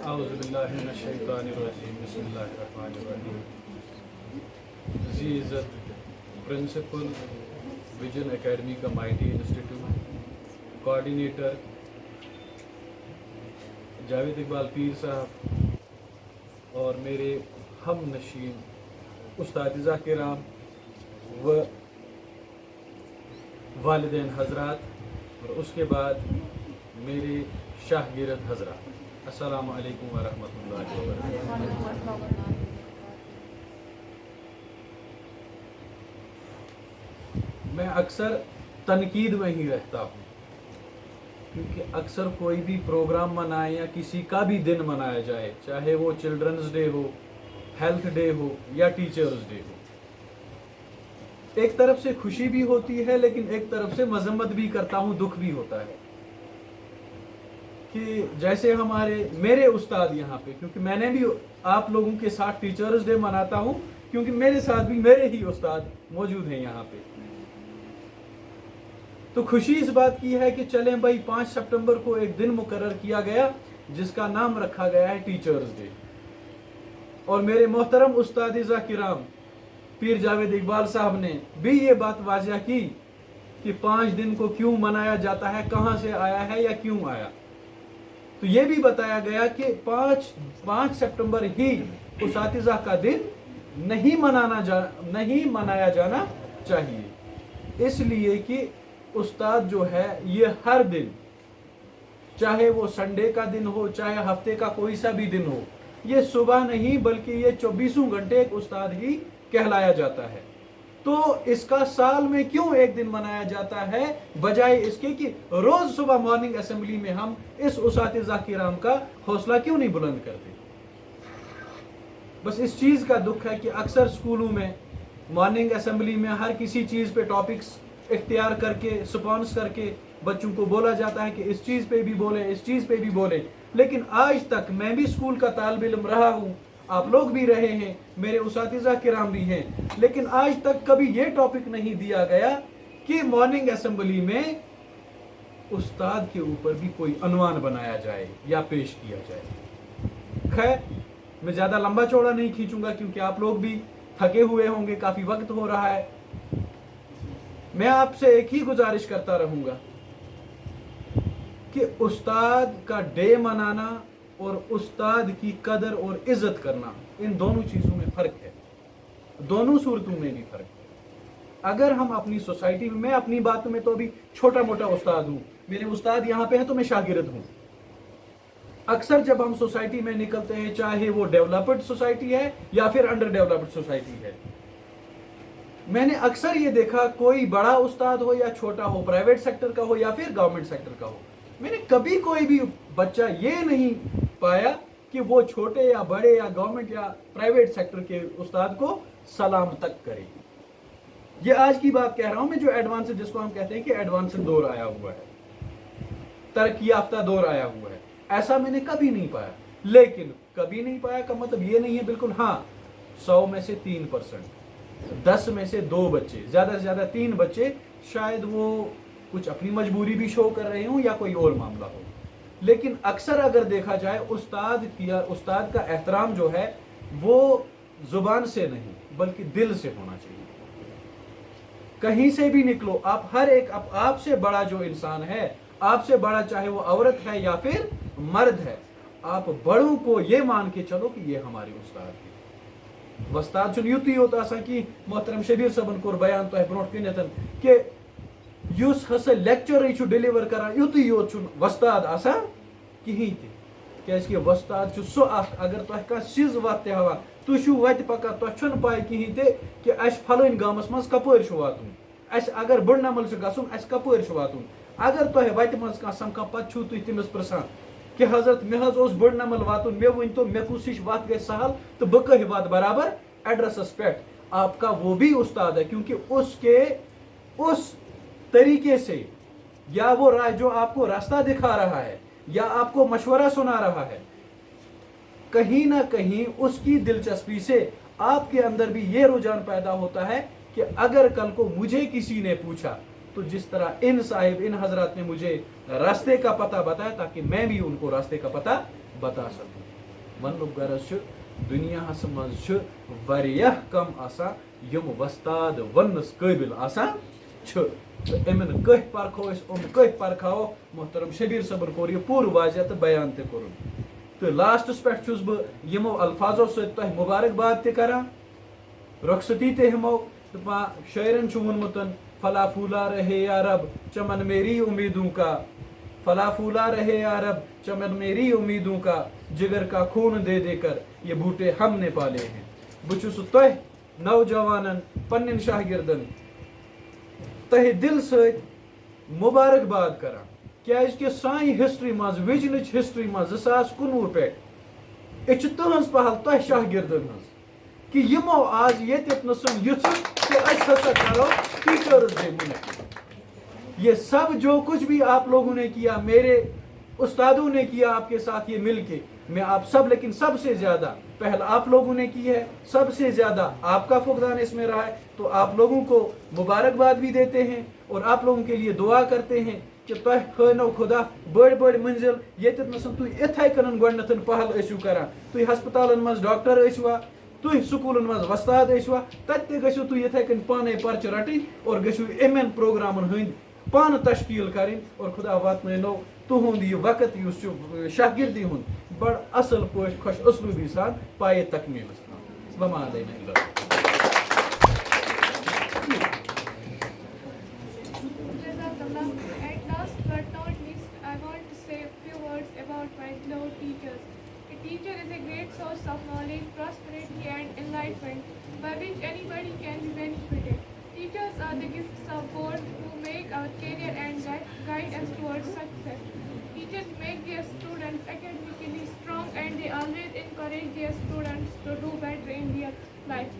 अऊज़ुबिल्लाहिमिनश्शैतानिर्रजीम बिस्मिल्लाहिर्रहमानिर्रहीम। जी इज़्ज़त principal vision academy का mighty institute, coordinator Javed Iqbal पीर साहब और मेरे हम नशीन उस्तादिज़ा किराम व वालिदैन हज़रात और उसके बाद मेरे शाहगिरद हज़रात, अस्सलामु अलैकुम व रहमतुल्लाहि व बरकातुहू। मैं अक्सर तनकीद में ही रहता हूँ, क्योंकि अक्सर कोई भी प्रोग्राम मनाए या किसी का भी दिन मनाया जाए, चाहे वो चिल्ड्रंस डे हो, हेल्थ डे हो या टीचर्स डे हो, एक तरफ से खुशी भी होती है लेकिन एक तरफ से मजम्मत भी करता हूँ, दुख भी होता है कि जैसे मेरे उस्ताद यहाँ पे, क्योंकि मैंने भी आप लोगों के साथ टीचर्स डे मनाता हूँ क्योंकि मेरे साथ भी मेरे ही उस्ताद मौजूद हैं यहाँ पे। तो खुशी इस बात की है कि चलें भाई 5 सितंबर को एक दिन मुकर्रर किया गया जिसका नाम रखा गया है टीचर्स डे। और मेरे मोहतरम उस्तादिज़ा किराम पीर जावेद इकबाल साहब ने भी ये बात वाज़िया की कि 5 दिन को क्यों मनाया जाता है, कहाँ से आया है या क्यों आया। तो ये भी बताया गया कि 5 सितंबर ही उस्तादिज़ा का दिन नहीं मनाया जाना चाहिए, इसलिए कि उस्ताद जो है ये हर दिन, चाहे वो संडे का दिन हो चाहे हफ्ते का कोई सा भी दिन हो, ये सुबह नहीं बल्कि ये 24 घंटे एक उस्ताद ही कहलाया जाता है। तो इसका साल में क्यों एक दिन मनाया जाता है, बजाय इसके कि रोज सुबह मॉर्निंग असेंबली में हम इस उस्तादिज़ा किराम का हौसला क्यों नहीं बुलंद करते। बस इस चीज का दुख है कि अक्सर स्कूलों में मॉर्निंग असेंबली में हर किसी चीज पे टॉपिक्स इख्तियार करके स्पॉन्स करके बच्चों को बोला जाता है कि इस चीज पे भी बोले, इस चीज पे भी बोले, लेकिन आज तक मैं भी स्कूल का तालिब इल्म रहा हूँ, आप लोग भी रहे हैं, मेरे उस्तादिज़ा किराम भी हैं, लेकिन आज तक कभी ये टॉपिक नहीं दिया गया कि मॉर्निंग असेंबली में उस्ताद के ऊपर भी कोई अनवान बनाया जाए या पेश किया जाए। खैर, मैं ज़्यादा लंबा चौड़ा नहीं खींचूंगा क्योंकि आप लोग भी थके हुए होंगे, काफ़ी वक्त हो रहा है। मैं आपसे एक ही गुजारिश करता रहूंगा कि उस्ताद का डे मनाना और उस्ताद की कदर और इज्जत करना, इन दोनों चीज़ों में फ़र्क है, दोनों सूरतों में भी फ़र्क है। अगर हम अपनी सोसाइटी में, मैं अपनी बातों में तो अभी छोटा मोटा उस्ताद हूँ, मेरे उस्ताद यहाँ पे हैं तो मैं शागिर्द हूँ। अक्सर जब हम सोसाइटी में निकलते हैं, चाहे वो डेवलप्ड सोसाइटी है या फिर अंडर डेवलप्ड सोसाइटी है, मैंने अक्सर ये देखा, कोई बड़ा उस्ताद हो या छोटा हो, प्राइवेट सेक्टर का हो या फिर गवर्नमेंट सेक्टर का हो, मैंने कभी कोई भी बच्चा ये नहीं पाया कि वो छोटे या बड़े या गवर्नमेंट या प्राइवेट सेक्टर के उस्ताद को सलाम तक करे। ये आज की बात कह रहा हूं मैं, जो एडवांस, जिसको हम कहते हैं कि एडवांस दौर आया हुआ है, तरक्की याफ्ता दौर आया हुआ है, ऐसा मैंने कभी नहीं पाया। लेकिन कभी नहीं पाया का मतलब ये नहीं है बिल्कुल, हाँ 100 में से 3%, 10 में से 2 बच्चे, ज्यादा से ज्यादा 3 बच्चे, शायद वो कुछ अपनी मजबूरी भी शो कर रहे हों या कोई और मामला हो। लेकिन अक्सर अगर देखा जाए, उस्ताद का एहतराम जो है वो जुबान से नहीं बल्कि दिल से होना चाहिए। कहीं से भी निकलो, आप हर एक आपसे बड़ा जो इंसान है, आपसे बड़ा चाहे वो औरत है या फिर मर्द है, आप बड़ों को ये मान के चलो कि ये हमारे उस्ताद है। वस्ताद चुन युत होता सा कि मोहतरम शबीर सबन कोर बयान तो ब्रोट कन कि युस हसा लेक्चर डिलीवर करान युत योत चुन वस्ताद आसान कहीं ते वस्ताद सो अगर तुह कह सिज वत हवान, तुह वत पकान, तुह पाई कहीं ते कि अस फलन गामस मज कपर वातुन, अस अगर बुढ़नमल गसुन अस कपर वातुन, अगर तुह वत मज कह समका पत तुह तमिस प्रसान कि हजरत मे बुढ़नमल वातुन, मे वन तो मे कुछ वत गई सहल तो बह कह वत बराबर एड्रेसस पे, आपका वो भी उस्ताद है, क्योंकि उसके उस तरीके से या वो जो आपको रास्ता दिखा रहा है या आपको मशवरा सुना रहा है, कहीं ना कहीं उसकी दिलचस्पी से आपके अंदर भी ये रुझान पैदा होता है कि अगर कल को मुझे किसी ने पूछा तो जिस तरह इन साहिब, इन हजरात ने मुझे रास्ते का पता बताया, ताकि मैं भी उनको रास्ते का पता बता सकूं। وننُک غرض چھُ دُنیاہس منٛز چھُ واریاہ کم آسان یِم وۄستاد وننس قٲبِل آسان چھِ تہٕ یِمن کٔہۍ پرکھو أسۍ یِم کٔہۍ پرکھاوو محترم شبیٖر صٲبن کوٚر یہِ پوٗرٕ واضح تہٕ بیان تہِ کوٚرُن تہٕ لاسٹس پٮ۪ٹھ چھُس بہٕ یِمو الفاظو سۭتۍ تۄہہِ مُبارکباد تہِ کران رۄخصتی تہِ ہٮ۪مو تہٕ شٲعرن چھُ ووٚنمُت فلا پھولا رہے یا رب چمن میری امیدوں کا فلا پھولا رہے یا رب چمن میری امیدوں کا جگر کا خون دے دے کر یہ بوٹے ہم نے پالے ہیں بہٕ چھُس تۄہہِ نوجوانن پننٮ۪ن شاگردن تہہِ دل سۭتۍ مُبارکباد کران کیازِ کہِ سانہِ ہسٹری منٛز وِجنٕچ ہسٹری منٛز 2019 پٮ۪ٹھ یہِ چھِ تُہنٛز پہل تۄہہِ شاگردن ہٕنٛز کہ یمو آز ییٚتٮ۪تھ نہٕ یژھُن کہ أسۍ ہسا کرو ٹیچرز ڈے منعقد یہ سب جو کچھ بھی آپ لوگوں نے کیا میرے استادوں نے کیا آپ کے ساتھ یہ مل کے میں آپ سب لیکن سب سے زیادہ پہل آپ لوگوں نے کی ہے سب سے زیادہ آپ کا فقدان اس میں رہا ہے تو آپ لوگوں کو مبارکباد بھی دیتے ہیں اور آپ لوگوں کے لیے دعا کرتے ہیں کہ تہ ہنو خدا بڑ بڑ منزل یتھ نسن تھی اتھے کنن گۄڈنیتھ پہل ٲسِو کران تھی ہسپتالن مز ڈاکٹر ٲسوا تھی سکولن مز وستاد ٲسوا تتہِ تہِ گٔژھِو تُہۍ یِتھے کٔنۍ پانے پرچہِ رٹٕنۍ اور گٔژھِو یِمن پروگرامن ہٕنٛدۍ پانہٕ تشکیل کریں اور خدا واتنٲینو تہنٛد یہ وقت یُس چھُ شاگردی ہُنٛد بڑ اصل پٲٹھۍ خۄش اسلوٗبی سان پایہِ تکمیلس تام وما علینا الا At last but not least, I want to say a few words about my beloved teachers. A teacher is a great source of knowledge, prosperity and enlightenment by which anybody can be benefited. Teachers are the gifts of God who make our career and guide us towards success. Teachers make their students academically strong and they always encourage their students to do better in their life.